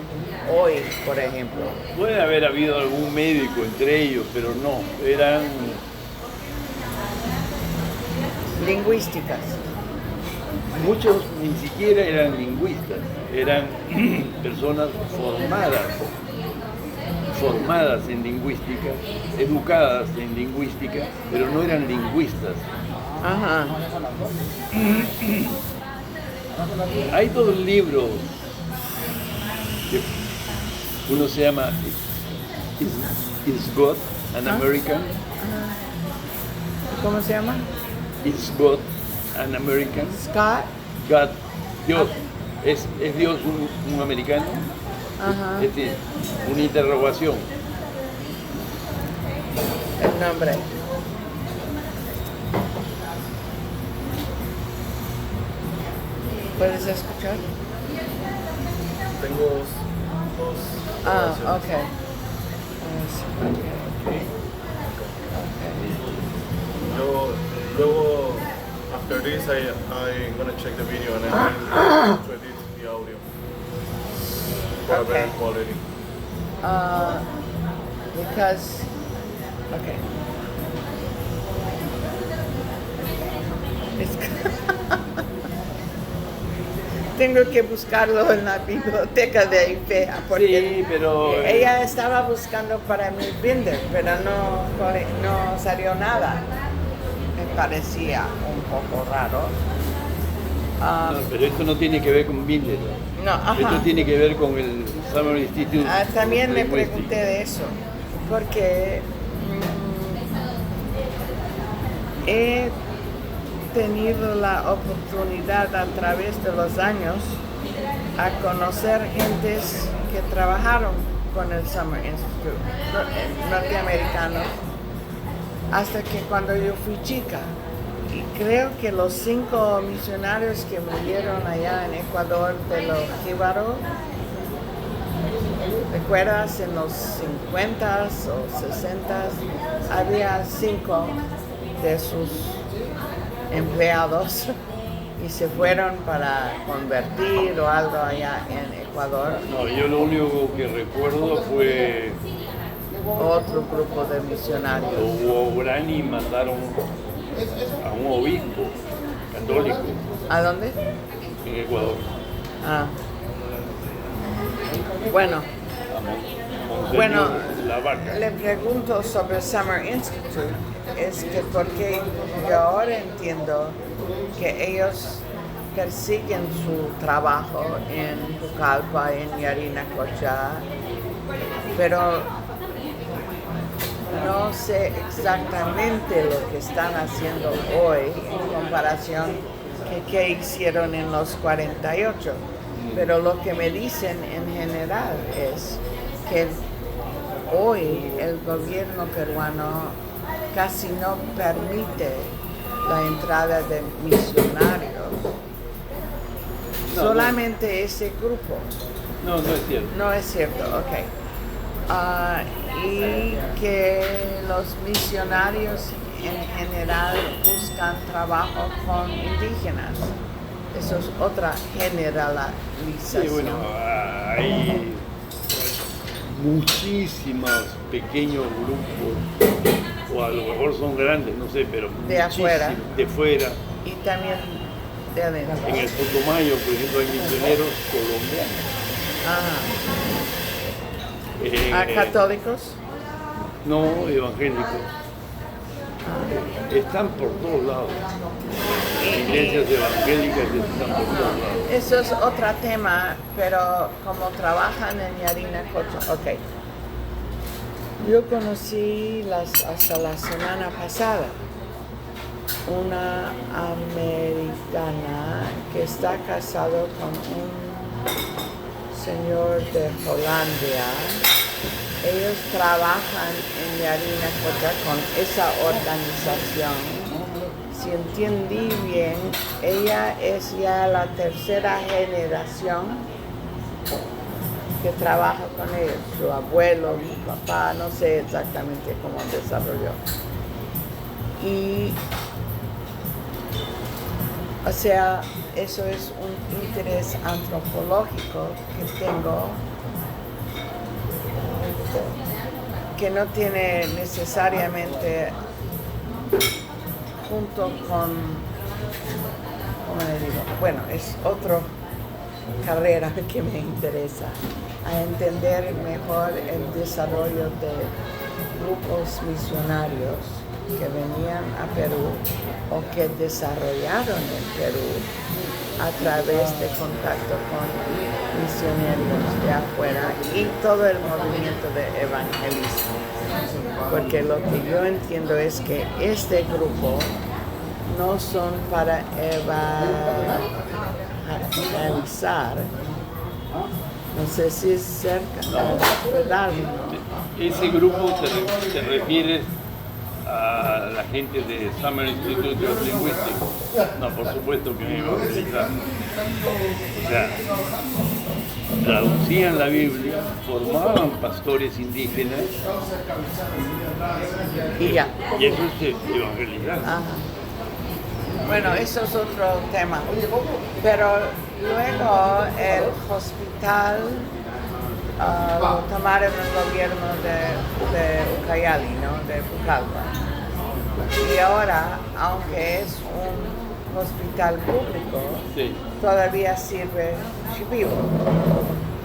hoy, por ejemplo. Puede haber habido algún médico entre ellos, pero no, eran Lingüísticas. muchos ni siquiera eran lingüistas, eran personas formadas en lingüística, educadas en lingüística, pero no eran lingüistas. Ajá. Hay dos libros que uno se llama Is God an American? ¿Cómo se llama? Is God an American? Scott. God, Dios, ¿es Dios un americano? Ajá. Es decir, una interrogación. El nombre. ¿Puedes escuchar? Tengo dos Ah, grabaciones. okay. Luego, after this, I'm gonna check the video and I'm going to edit the audio for a better Okay. quality. Because, okay. Tengo que buscarlo en la biblioteca de IPEA porque Sí, pero ella estaba buscando para mi Binder, pero no salió nada. Me parecía un poco raro. no, pero esto no tiene que ver con Binder. No, ajá. Esto tiene que ver con el Summer Institute. También me Linguistic. pregunté de eso, porque he tenido la oportunidad a través de los años a conocer gentes que trabajaron con el Summer Institute norteamericano hasta que cuando yo fui chica. Y creo que los 5 misionarios que murieron allá en Ecuador de los jíbaros, ¿recuerdas? En los 50s o 60s había 5 de sus empleados y se fueron para convertir o algo allá en Ecuador. No, yo lo único que recuerdo fue Otro grupo de misionarios. hubo Brani y mataron a un obispo católico ¿A dónde? en Ecuador, Ah. Bueno, a Monseñor Bueno, La Vaca. le pregunto sobre Summer Institute, es que porque yo ahora entiendo que ellos persiguen su trabajo en Pucallpa, en Yarinacocha, pero no sé exactamente lo que están haciendo hoy en comparación que hicieron en los 48. Pero lo que me dicen en general es que hoy el gobierno peruano casi no permite la entrada de misionarios. Solamente ese grupo. No, no es cierto. No es cierto, ok. Y que los misionarios en general buscan trabajo con indígenas. Eso es otra generalización. Sí, bueno, hay muchísimos pequeños grupos, o a lo mejor son grandes, no sé, pero de afuera. De fuera. Y también de adentro. En el Putumayo, por ejemplo, hay misioneros colombianos. ¿Católicos? No, evangélicos. Están por todos lados. Iglesias evangélicas están por todos lados. Eso es otro tema, pero como trabajan en Yarinacocha, ok. Yo conocí hasta la semana pasada una americana que está casado con un señor de Holanda. Ellos trabajan en Yarinacocha con esa organización. Si entendí bien, ella es ya la tercera generación que trabaja con ellos. Su abuelo, su papá, no sé exactamente cómo desarrolló. Y, o sea, eso es un interés antropológico que tengo, que no tiene necesariamente junto con, ¿cómo le digo? Bueno, es otra carrera que me interesa, a entender mejor el desarrollo de grupos misionarios que venían a Perú o que desarrollaron en Perú a través de contacto con misioneros de afuera y todo el movimiento de evangelismo. Porque lo que yo entiendo es que este grupo no son para evangelizar, no sé si es cerca, ¿verdad? Ese grupo te refieres a la gente de Summer Institute of Linguistics. No, por supuesto que me iba a utilizar. O sea, traducían la Biblia, formaban pastores indígenas y ya. Y eso es evangelizar. Ajá. Bueno, eso es otro tema. Pero luego el hospital lo tomaron el gobierno de Ucayali, ¿no? De Pucallpa. Y ahora, aunque es un hospital público, sí, todavía sirve Shipibo.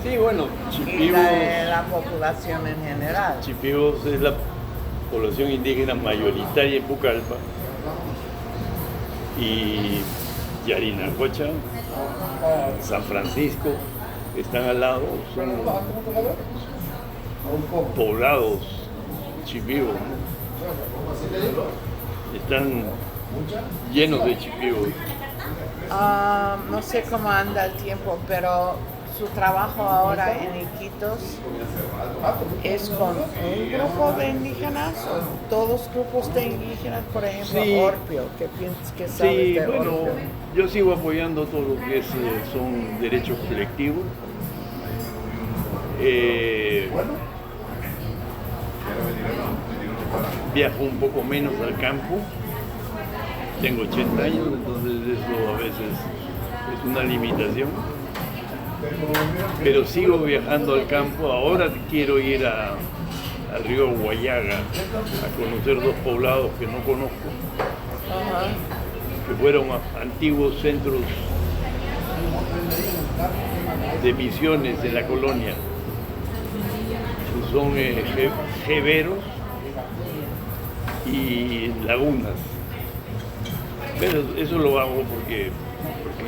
Sí, bueno, Chipibos. Y la población en general. Chipibos es la población indígena mayoritaria en Pucallpa. Y Yarinacocha, San Francisco, están al lado, son poblados chipibos, están llenos de chipibos. No sé cómo anda el tiempo, pero su trabajo ahora en Iquitos es con un grupo de indígenas o todos grupos de indígenas, por ejemplo, sí, Orpio, que sabes sí, de bueno, Orpio. yo sigo apoyando todo lo que son derechos colectivos. Viajo un poco menos al campo, tengo 80 años, entonces eso a veces es una limitación, pero sigo viajando al campo. Ahora quiero ir al río Guayaga a conocer dos poblados que no conozco, que fueron antiguos centros de misiones de la colonia, que son jeberos y lagunas. Pero eso lo hago porque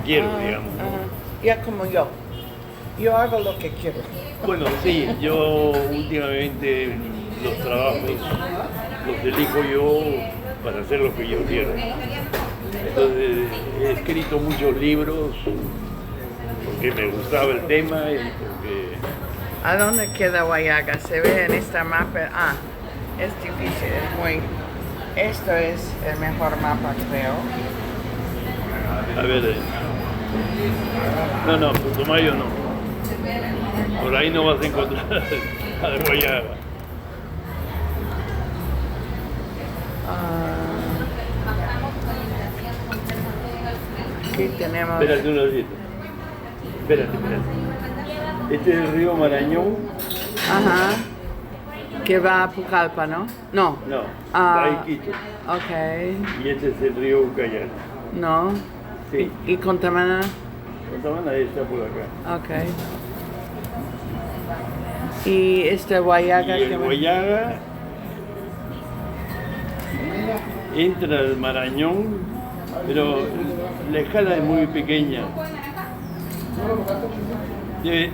quiero, digamos, ¿no? Ya como yo hago lo que quiero. Bueno, sí, yo últimamente los trabajos los elijo yo para hacer lo que yo quiero. Entonces he escrito muchos libros porque me gustaba el tema y porque... ¿A dónde queda Huallaga? Se ve en esta mapa. Ah, es difícil, es muy... Esto es el mejor mapa, creo. A ver, no, Putumayo no. Por ahí no vas a encontrar a Huallaga. Aquí tenemos... Espérate un ratito. Espérate. Este es el río Marañón. Ajá. Que va a Pucallpa, ¿no? No. No, va a Iquitos. Ok. Y este es el río Ucayali. No. Sí. ¿Y Contamana? Contamana está por acá. Ok. Y este Huallaga. Y el Huallaga entra al Marañón, pero la escala es muy pequeña. El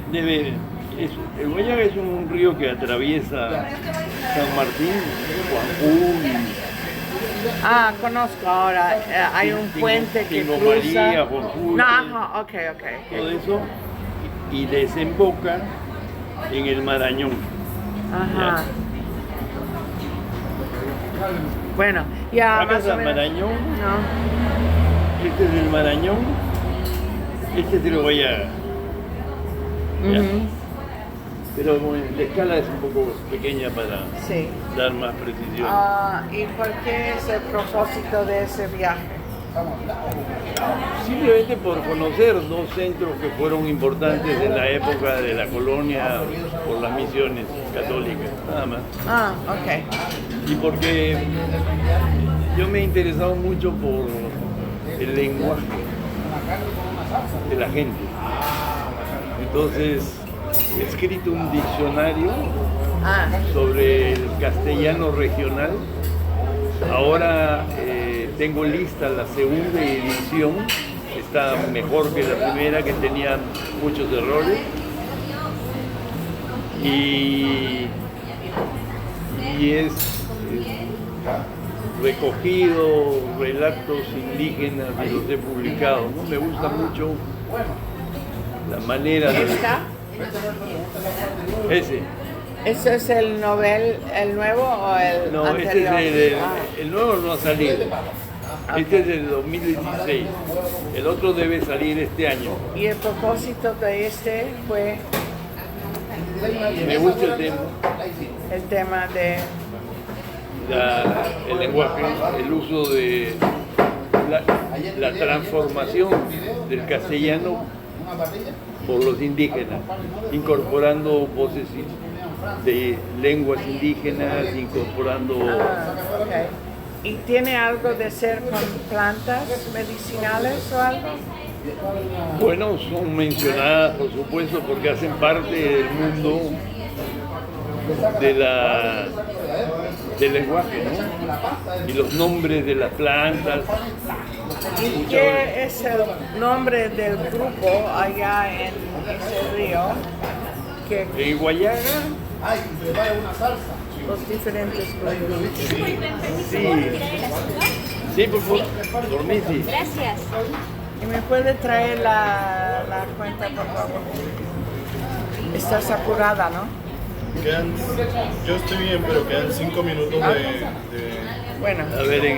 Huallaga es un río que atraviesa San Martín, Juan. Ah, conozco ahora. Hay un puente que Tingo cruza. María, Juan. No, ajá, ok. Todo eso y desemboca en el Marañón. Ajá. Ya. Bueno, ya Sacas más o al menos. Marañón, No. este es el Marañón, este es el Huallaga. Ya. Ujú. Pero bueno, la escala es un poco pequeña para Sí. dar más precisión. ¿Y por qué es el propósito de ese viaje? Simplemente por conocer dos centros que fueron importantes en la época de la colonia por las misiones católicas, nada más. Ah, ok. Y porque yo me he interesado mucho por el lenguaje de la gente. Entonces, he escrito un diccionario sobre el castellano regional. Ahora tengo lista la segunda edición, está mejor que la primera, que tenía muchos errores. Y es recogido relatos indígenas y los he publicado, ¿no? Me gusta mucho la manera de... ¿Esta? Ese. ¿Eso es el nuevo o el No, anterior? este es el nuevo no ha salido. Este es del 2016. El otro debe salir este año. Y el propósito de este fue Me gusta el tema de... el lenguaje, el uso de la transformación del castellano por los indígenas, incorporando voces de lenguas indígenas, incorporando... ok. ¿Y tiene algo de ser con plantas medicinales o algo? Bueno, son mencionadas, por supuesto, porque hacen parte del mundo del lenguaje, ¿no? Y los nombres de las plantas. ¿Y qué es el nombre del grupo allá en ese río? Que En Huallaga, los diferentes grupos. sí, por mí sí. Gracias. ¿Y me puede traer la cuenta, por favor? Estás apurada, ¿no? Yo estoy bien, pero quedan 5 minutos de... Bueno, A ver, en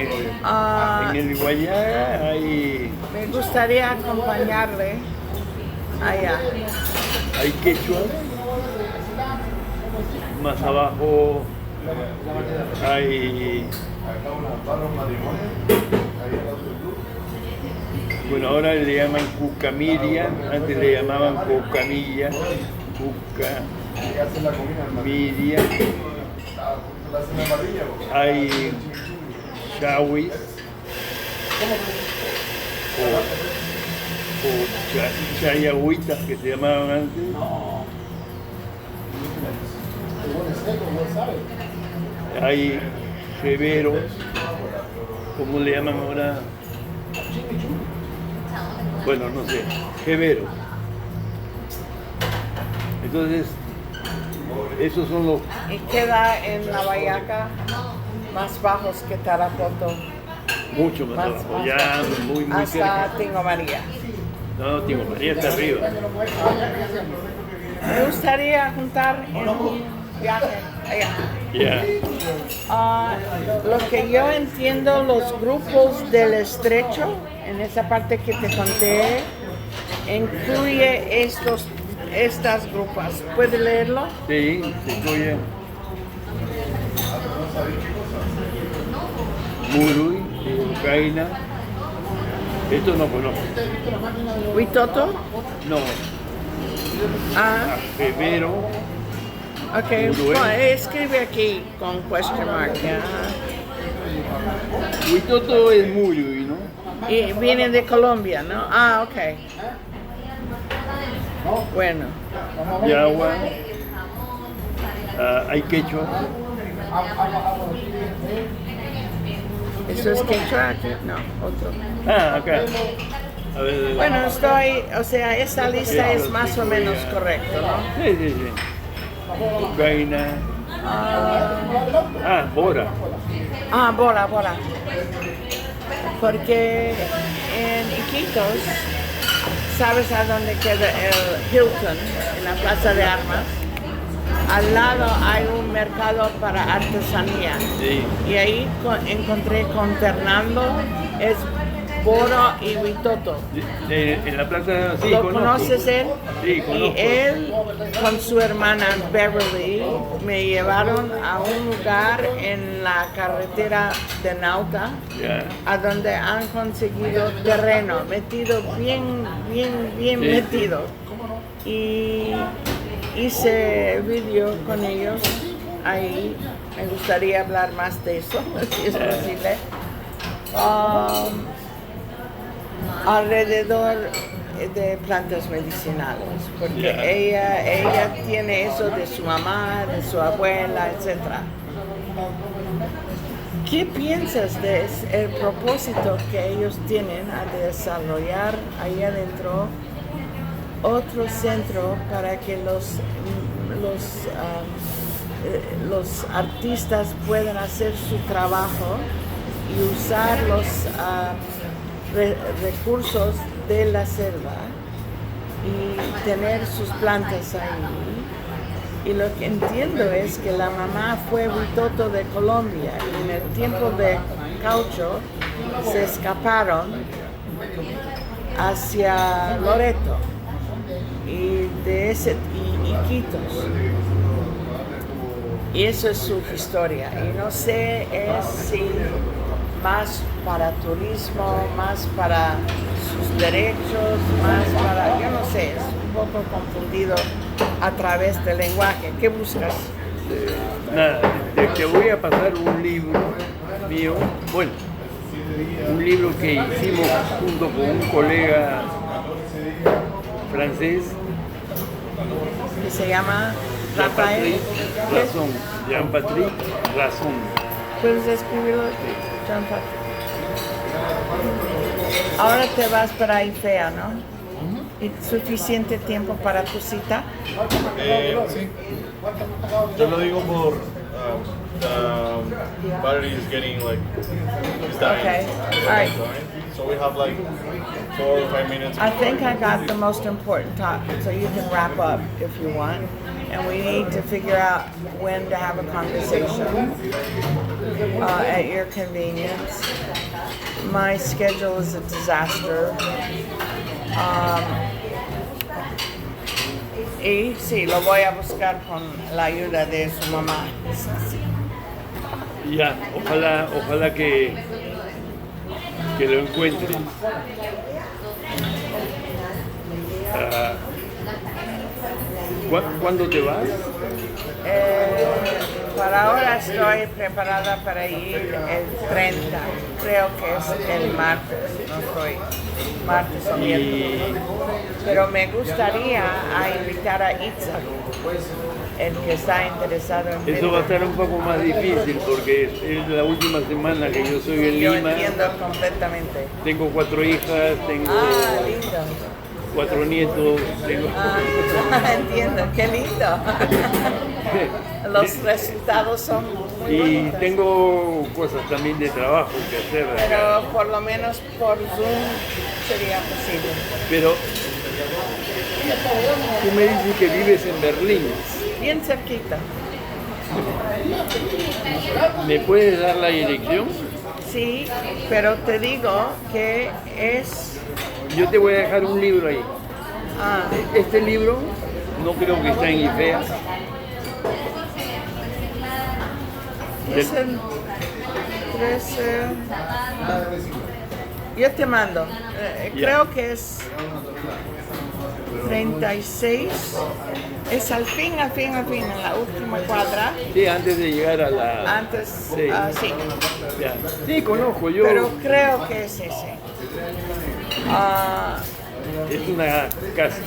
el Huallaga hay me gustaría acompañarle allá. quechua, más abajo hay... Bueno, ahora le llaman cucamiria, antes le llamaban cocamilla, cucamiria. Hay chawis o chayagüitas que se llamaban antes. Hay jeveros, ¿cómo le llaman ahora? Bueno, no sé, jeveros. Entonces, esos son los... Y queda en la Huallaga más bajos que Tarapoto. Mucho más abajo, ya muy hasta cerca. Tingo María. No, Tingo María está arriba. Me gustaría juntar en un viaje allá. Ya. Lo que yo entiendo, los grupos del estrecho, en esa parte que te conté, incluye estas grupas. ¿Puede leerlo? Sí, se incluye Muruy, Ucaina. Esto no conozco. ¿Huitoto? No, Ah, Femero, ok. Uruguay. Bueno, escribe aquí con question mark. Ya. Huitoto es Muruy, ¿no? Y vienen de Colombia, ¿no? Ah, ok. Bueno, Yagua, hay quechua, ¿eso es quechua? No, otro. acá. A ver, Bueno, o sea, esa lista es más o menos correcta, ¿no? sí, sí, sí. Ucaina, Bora. Ah, Bora. Porque en Iquitos, ¿sabes a dónde queda el Hilton? En la Plaza de Armas. Al lado hay un mercado para artesanía. Sí. Y ahí encontré con Fernando, es Bora y Huitoto. En la plaza, sí, ¿Lo conozco. conoces él? Sí, Y conozco. él con su hermana Beverly me llevaron a un lugar en la carretera de Nauta, Ya. a donde han conseguido terreno, metido bien Sí. metido. Y hice vídeo con ellos ahí. Me gustaría hablar más de eso, si es posible. Alrededor de plantas medicinales, porque Ya. ella tiene eso de su mamá, de su abuela, etc. ¿Qué piensas del propósito que ellos tienen a desarrollar ahí adentro otro centro para que los artistas puedan hacer su trabajo y usar los recursos de la selva y tener sus plantas ahí? Y lo que entiendo es que la mamá fue Huitoto de Colombia y en el tiempo de Caucho se escaparon hacia Loreto y Iquitos. Y eso es su historia. Y no sé si más para turismo, más para sus derechos, más para, yo no sé, es un poco confundido a través del lenguaje. ¿Qué buscas? Nada, te voy a pasar un libro mío, bueno, un libro que hicimos junto con un colega francés, Que se llama Rafael. Jean-Patrick Razón, Jean-Patrick Razón. ¿Puedes escribirlo? Jean-Patrick. Ahora te vas para ahí fea, ¿no? ¿Y suficiente tiempo para tu cita? Sí. Yo lo digo por the battery is getting like it's dying. Okay, all right. So we have like 4 or 5 minutes. I think I got the most important talk, so you can wrap up if you want. And we need to figure out when to have a conversation at your convenience. My schedule is a disaster. Y sí, lo voy a buscar con la ayuda de su mamá. Ya, ojalá que lo encuentre. ¿Cuándo te vas? Para ahora estoy preparada para ir el 30, creo que es el martes, no estoy martes o miércoles. Pero me gustaría invitar a Itzhak, el que está interesado en Eso va a estar un poco más difícil porque es la última semana que yo soy en Yo Lima. entiendo completamente. Tengo 4 hijas, tengo... Ah, lindo. 4 nietos, tengo... Entiendo, qué lindo. Los resultados son muy y bonitos. tengo cosas también de trabajo que hacer acá. Pero por lo menos por Zoom sería posible. Pero tú me dices que vives en Berlín. Bien cerquita. ¿Me puedes dar la dirección? Sí, pero te digo que es... Yo te voy a dejar un libro ahí. Ah, Este libro no creo que está en IFEA. es el 13... Yo te mando. Ya. Creo que es 36. Es al fin, en la última cuadra. Sí, antes de llegar a la... Antes, Sí. sí. Ya. Sí, conozco yo. Pero creo que es ese. Ah, Es una casa.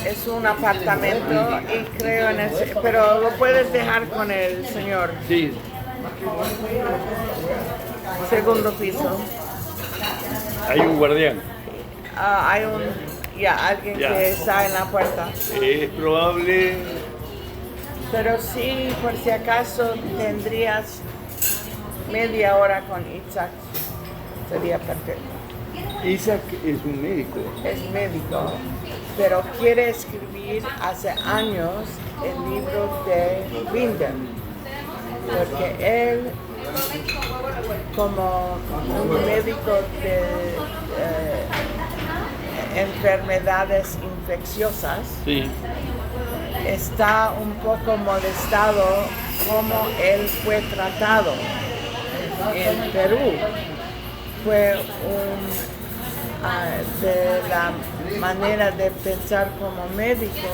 es un apartamento y creo en ese. Pero lo puedes dejar con el señor. Sí, Segundo piso. hay un guardián. Hay alguien Ya. que está en la puerta. Es probable... Pero sí, por si acaso tendrías media hora con Itzhak, sería perfecto. Isaac es un médico. Es médico, pero quiere escribir hace años el libro de Binder, porque él, como un médico de enfermedades infecciosas, Sí. está un poco molestado como él fue tratado en Perú. Fue de la manera de pensar como médico,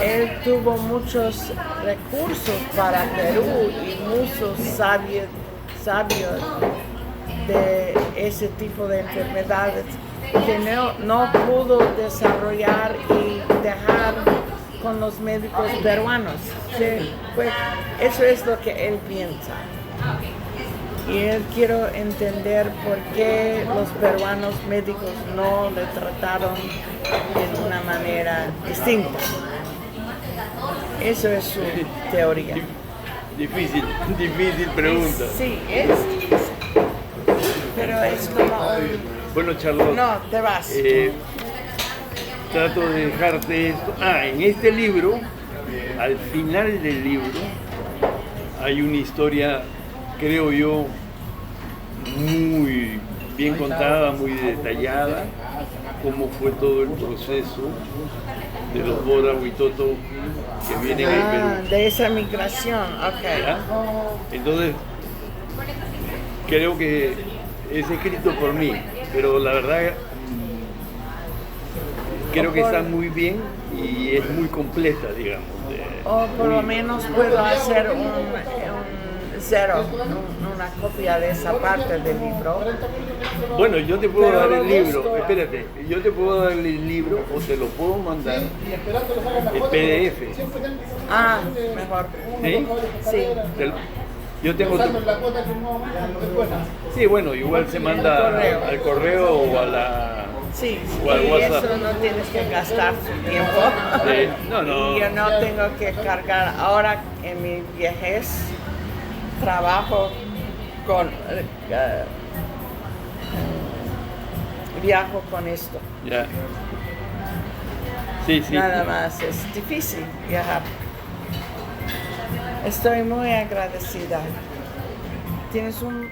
él tuvo muchos recursos para Perú y muchos sabios de ese tipo de enfermedades que no pudo desarrollar y dejar con los médicos peruanos. Sí, pues, eso es lo que él piensa. Y él quiero entender por qué los peruanos médicos no le trataron de una manera distinta. Eso es su teoría. Difícil pregunta. Sí, es difícil. Pero es como un... Bueno, Charlotte, No, te vas. trato de dejarte esto. En este libro, al final del libro, hay una historia, creo yo, muy bien contada, muy detallada, cómo fue todo el proceso de los Bora Huitoto que vienen al Perú. De esa migración, ok. ¿Ya? Entonces, creo que es escrito por mí, pero la verdad creo que está muy bien y es muy completa, digamos. O por lo menos puedo hacer un cero, una copia de esa parte del libro. Bueno, yo te puedo Pero dar lo el libro, busco. espérate, yo te puedo dar el libro o te lo puedo mandar en PDF. Mejor. ¿Sí? Sí. Yo tengo tu... Sí, bueno, igual se manda al correo o a la... Sí, o al y WhatsApp. eso no tienes que gastar tu tiempo. Sí, no. Y yo no tengo que cargar. Ahora en mi viejez trabajo con viajo con esto. Ya. Sí. Nada más, es difícil viajar. Estoy muy agradecida. Tienes un